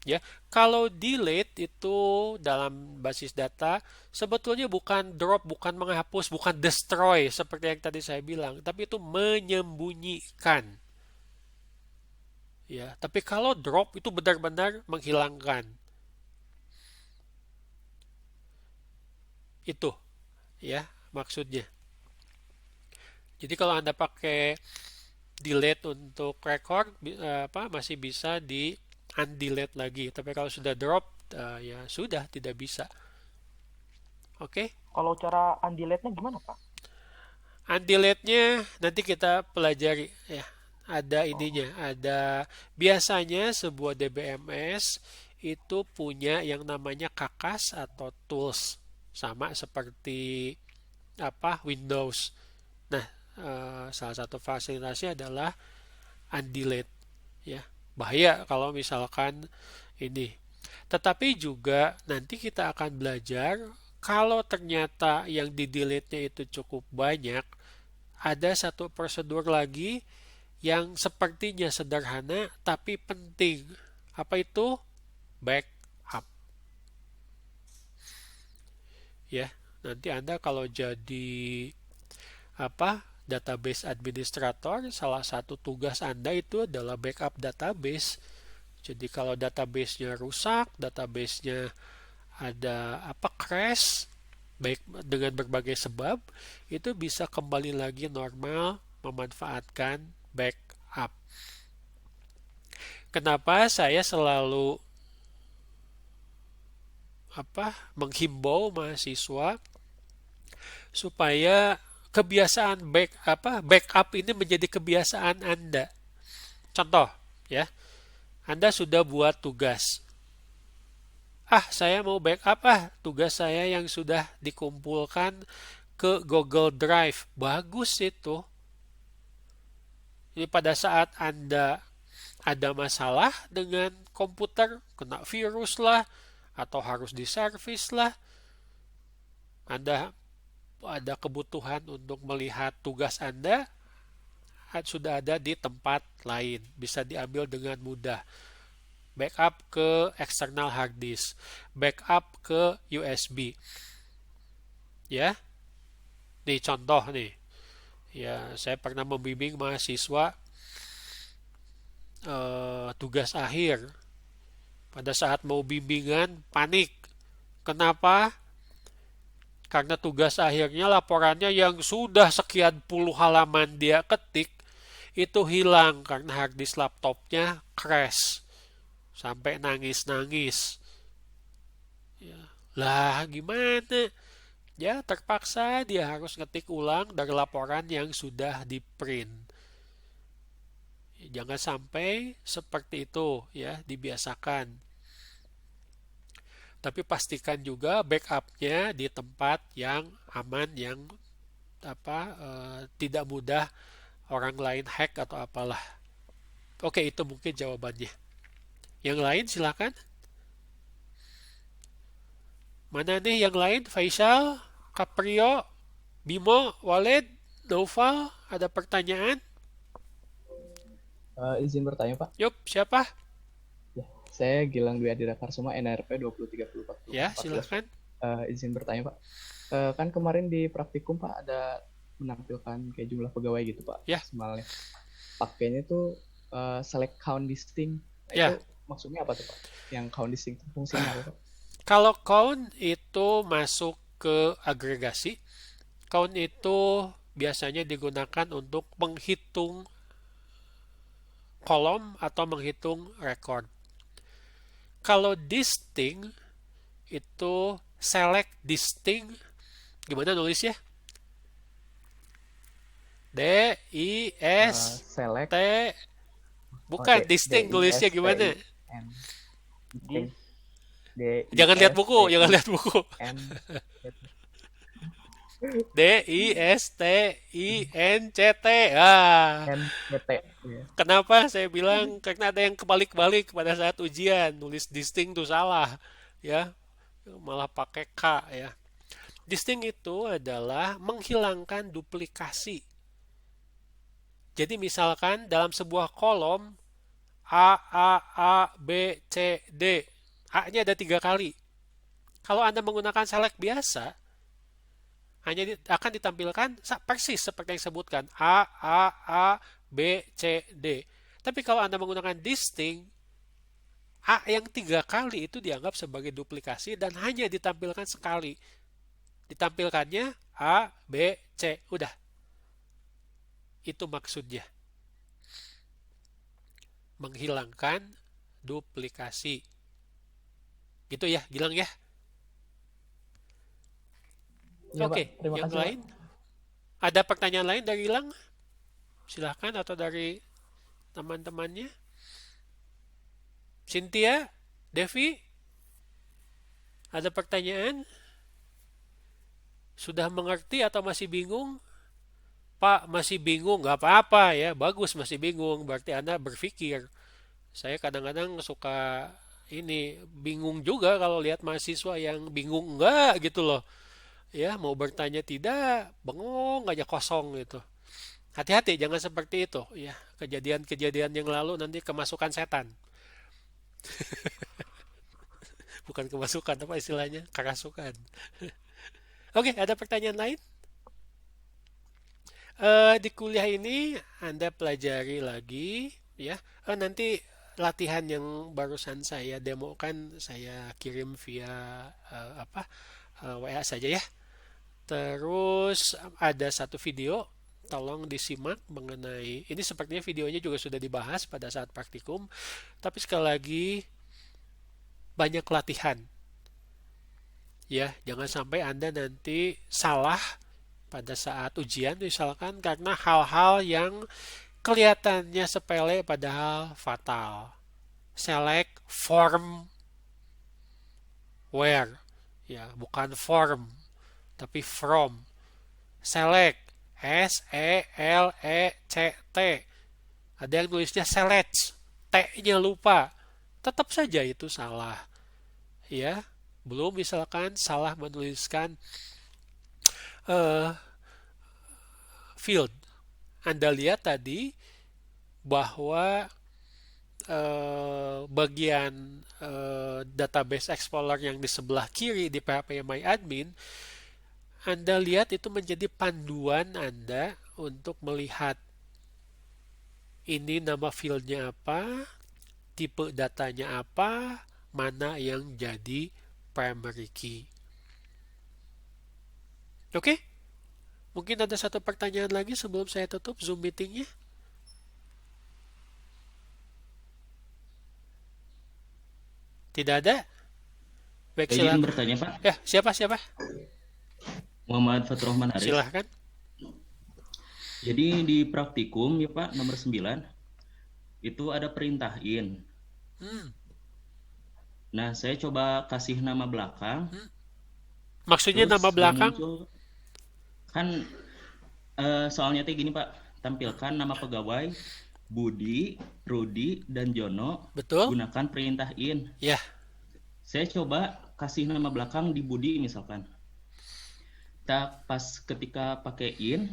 Ya, kalau delete itu dalam basis data sebetulnya bukan drop, bukan menghapus, bukan destroy seperti yang tadi saya bilang, tapi itu menyembunyikan. Ya, tapi kalau drop itu benar-benar menghilangkan. Itu ya maksudnya. Jadi kalau Anda pakai delete untuk record masih bisa di undelete lagi. Tapi kalau sudah drop ya sudah tidak bisa. Oke? Kalau cara undelete-nya gimana, Pak? Undelete-nya nanti kita pelajari ya. Ada ininya, ada biasanya sebuah DBMS itu punya yang namanya kakas atau tools sama seperti Windows. Nah, salah satu fasilitasnya adalah undelete ya. Bahaya kalau misalkan ini. Tetapi juga nanti kita akan belajar kalau ternyata yang di delete-nya itu cukup banyak, ada satu prosedur lagi yang sepertinya sederhana tapi penting. Apa itu? Backup. Ya, nanti Anda kalau jadi database administrator, salah satu tugas Anda itu adalah backup database. Jadi kalau database-nya rusak, database-nya ada crash, baik dengan berbagai sebab, itu bisa kembali lagi normal memanfaatkan backup. Kenapa saya selalu menghimbau mahasiswa supaya kebiasaan backup ini menjadi kebiasaan Anda. Contoh, ya. Anda sudah buat tugas. Saya mau backup tugas saya yang sudah dikumpulkan ke Google Drive. Bagus itu. Jadi pada saat Anda ada masalah dengan komputer, kena virus lah, atau harus diservis lah, Anda ada kebutuhan untuk melihat tugas Anda, sudah ada di tempat lain, bisa diambil dengan mudah. Backup ke external hard disk, backup ke USB. Ya, nih contoh nih. Ya, saya pernah membimbing mahasiswa tugas akhir. Pada saat mau bimbingan, panik. Kenapa? Karena tugas akhirnya laporannya yang sudah sekian puluh halaman dia ketik itu hilang karena hard disk laptopnya crash sampai nangis-nangis. Ya. Lah gimana? Ya terpaksa dia harus ngetik ulang dari laporan yang sudah di print. Jangan sampai seperti itu ya, dibiasakan. Tapi pastikan juga backupnya di tempat yang aman, yang tidak mudah orang lain hack atau apalah. Oke, itu mungkin jawabannya. Yang lain silakan. Mana nih yang lain? Faisal, Caprio, Bimo, Walid, Noval, ada pertanyaan? Izin bertanya, Pak. Yup, siapa? Ya, saya Gilang Dwi Adira Karsuma, NRP 203040. Ya, silakan. Izin bertanya, Pak. Kan kemarin di praktikum, Pak, ada menampilkan kayak jumlah pegawai gitu, Pak. Ya. Maksimalnya. Pakainya tuh select count distinct. Ya. Itu maksudnya apa tuh, Pak? Yang count distinct itu fungsinya apa, Pak? Kalau count itu masuk ke agregasi. Count itu biasanya digunakan untuk menghitung kolom atau menghitung record. Kalau distinct itu select distinct, gimana nulisnya? D I S Select T, bukan distinct nulisnya gimana? Jangan lihat buku, jangan lihat buku. D I S T I N C T. Kenapa saya bilang? Karena ada yang kebalik-balik pada saat ujian, nulis distinct itu salah, ya, malah pakai K ya. Distinct itu adalah menghilangkan duplikasi. Jadi misalkan dalam sebuah kolom A, B, C, D, A-nya ada 3 kali. Kalau Anda menggunakan select biasa, hanya akan ditampilkan persis seperti yang disebutkan A, B, C, D. Tapi kalau Anda menggunakan distinct, A yang 3 kali itu dianggap sebagai duplikasi dan hanya ditampilkan sekali. Ditampilkannya A, B, C. Udah. Itu maksudnya. Menghilangkan duplikasi. Gitu ya, Gilang ya. Ya, Oke, Pak. yang Kasih, lain? Pak. Ada pertanyaan lain dari Gilang? Silahkan, atau dari teman-temannya. Cynthia, Devi, ada pertanyaan? Sudah mengerti atau masih bingung? Pak, masih bingung, nggak apa-apa ya, bagus masih bingung, berarti Anda berpikir. Saya kadang-kadang suka bingung juga kalau lihat mahasiswa yang bingung enggak gitu loh. Ya, mau bertanya tidak, bengong aja kosong gitu. Hati-hati, jangan seperti itu ya. Kejadian-kejadian yang lalu nanti kemasukan setan. Bukan kemasukan, apa istilahnya? Kerasukan. Oke, ada pertanyaan lain? Di kuliah ini Anda pelajari lagi ya. Nanti latihan yang barusan saya demokan saya kirim via WA saja ya. Terus ada satu video, tolong disimak mengenai ini. Sepertinya videonya juga sudah dibahas pada saat praktikum, tapi sekali lagi banyak latihan ya, jangan sampai Anda nanti salah pada saat ujian misalkan karena hal-hal yang kelihatannya sepele padahal fatal. Select form where ya, bukan form tapi from. Select SELECT. Ada yang nulisnya select, T-nya lupa. Tetap saja itu salah. Ya, belum misalkan salah menuliskan field. Anda lihat tadi bahwa bagian database explorer yang di sebelah kiri di phpMyAdmin, Anda lihat itu menjadi panduan Anda untuk melihat ini nama fieldnya apa, tipe datanya apa, mana yang jadi primary key. Oke? Mungkin ada satu pertanyaan lagi sebelum saya tutup Zoom meetingnya. Tidak ada? Baik, Saya ingin silakan. bertanya, Pak. Ya, siapa? Muhammad Fatur Rahman Haris. Silahkan. Jadi di praktikum ya Pak, nomor 9, itu ada perintah in. Nah, saya coba kasih nama belakang. Maksudnya Terus nama yang belakang? muncul, kan soalnya tuh gini Pak, tampilkan nama pegawai Budi, Rudi, dan Jono. Betul? Gunakan perintah in. Ya. Saya coba kasih nama belakang di Budi misalkan. Pas ketika pakai in,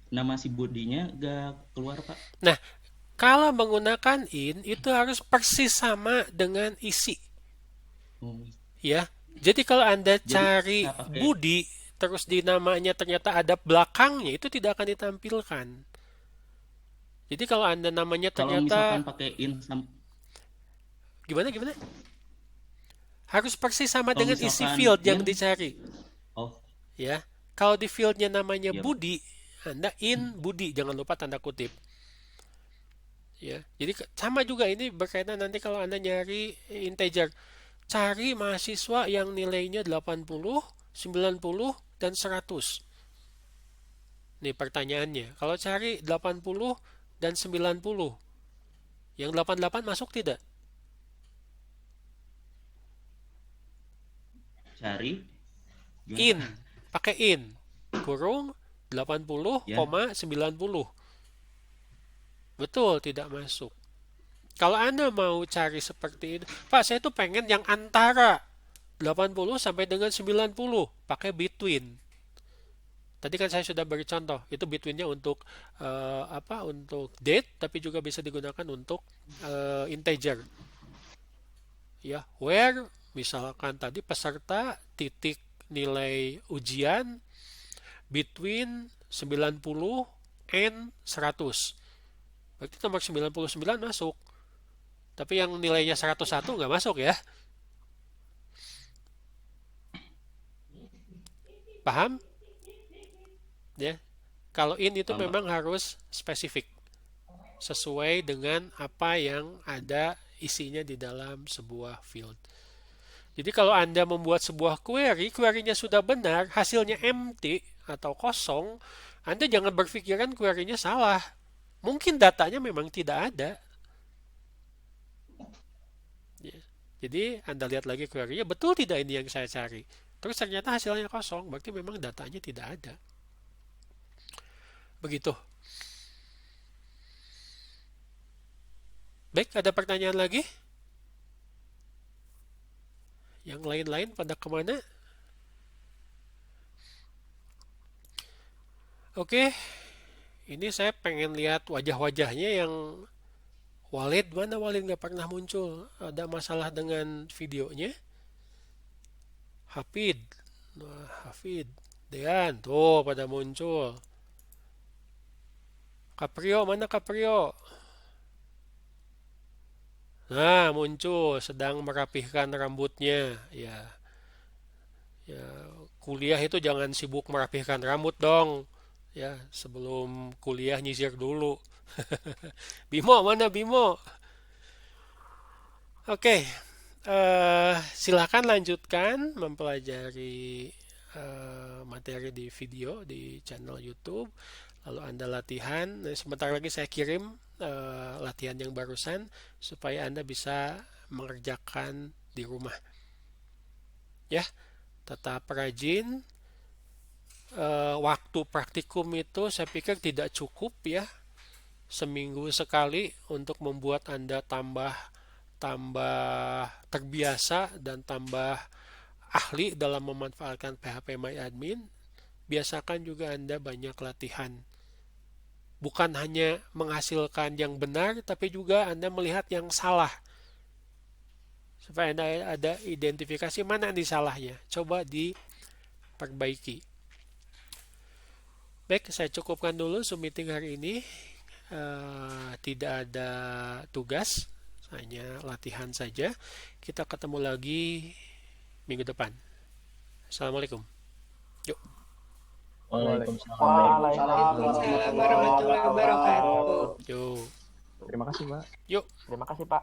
nama si Budinya gak keluar Pak. Nah, kalau menggunakan in itu harus persis sama dengan isi. Ya. Jadi kalau Anda cari Budi terus di namanya ternyata ada belakangnya, itu tidak akan ditampilkan. Jadi kalau Anda namanya Kalau ternyata misalkan pakai in gimana? Harus persis sama Kalau dengan isi misalkan field yang in, dicari. oh Ya. Kalau di fieldnya namanya Iya, Pak. Budi, Anda in Budi, jangan lupa tanda kutip. Ya. Jadi sama juga ini berkaitan nanti kalau Anda nyari integer. Cari mahasiswa yang nilainya 80, 90, dan 100. Nih pertanyaannya. Kalau cari 80 dan 90, yang 88 masuk tidak? cari gimana? In. Pakai in. Kurung 80, Ya. 90. Betul, tidak masuk. Kalau Anda mau cari seperti ini, Pak, saya tuh pengen yang antara 80 sampai dengan 90, pakai between. Tadi kan saya sudah beri contoh, itu betweennya untuk untuk date, tapi juga bisa digunakan untuk integer. Ya, where misalkan tadi peserta titik nilai ujian between 90 and 100. Berarti nomor 99 masuk. Tapi yang nilainya 101 nggak masuk ya. Paham? Ya. Kalau in itu memang harus spesifik. Sesuai dengan apa yang ada isinya di dalam sebuah field. Jadi kalau Anda membuat sebuah query, query-nya sudah benar, hasilnya empty atau kosong, Anda jangan berpikiran query-nya salah. Mungkin datanya memang tidak ada. Ya. Jadi Anda lihat lagi query-nya, betul tidak ini yang saya cari? Terus ternyata hasilnya kosong, berarti memang datanya tidak ada. Begitu. Baik, ada pertanyaan lagi? Yang lain-lain pada kemana? Oke, ini saya pengen lihat wajah-wajahnya yang Walid. Mana Walid nggak pernah muncul? Ada masalah dengan videonya? Hafid. Nah, Hafid. Dean, tuh pada muncul. Caprio, mana Caprio? Nah, muncul sedang merapihkan rambutnya. Ya, kuliah itu jangan sibuk merapihkan rambut dong. Ya, sebelum kuliah nyisir dulu. Bimo, mana Bimo? Oke, silakan lanjutkan mempelajari materi di video di channel YouTube. Lalu Anda latihan. Sebentar lagi saya kirim latihan yang barusan supaya Anda bisa mengerjakan di rumah. Ya, tetap rajin. Waktu praktikum itu saya pikir tidak cukup ya. Seminggu sekali untuk membuat Anda tambah terbiasa dan tambah ahli dalam memanfaatkan PHP MyAdmin. Biasakan juga Anda banyak latihan. Bukan hanya menghasilkan yang benar, tapi juga Anda melihat yang salah. Supaya Anda ada identifikasi mana yang salahnya. Coba diperbaiki. Baik, saya cukupkan dulu Zoom meeting hari ini. Tidak ada tugas, hanya latihan saja. Kita ketemu lagi minggu depan. Assalamualaikum. Yuk. Waalaikumsalam. Waalaikumsalam warahmatullahi wabarakatuh. Yuk. Terima kasih, Pak. Yuk. Terima kasih, Pak.